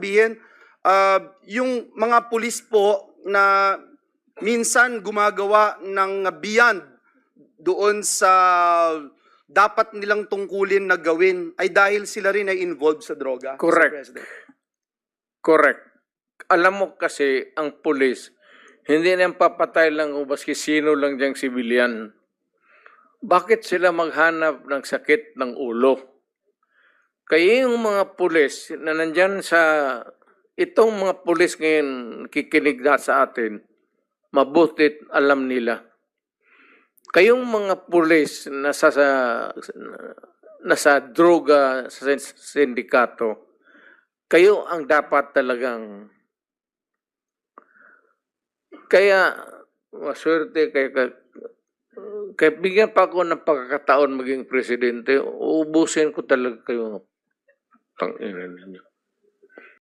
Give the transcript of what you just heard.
sabihin, yung mga pulis po na minsan gumagawa ng beyond doon sa dapat nilang tungkulin na gawin ay dahil sila rin ay involved sa droga. Mr. Correct. President. Correct. Alam mo kasi, ang pulis, hindi na papatay lang kung baski sino lang diyang sibilyan. Bakit sila maghanap ng sakit ng ulo? Kaya yung mga pulis na nandyan itong mga pulis ngayon kikinig na sa atin, mabutit alam nila. Kayong mga pulis na nasa droga sa sindikato, kayo ang dapat talagang kaya maswerte kaya bigyan pa ako ng pagkakataon maging presidente, uubusin ko talaga kayo. Tangina ninyo.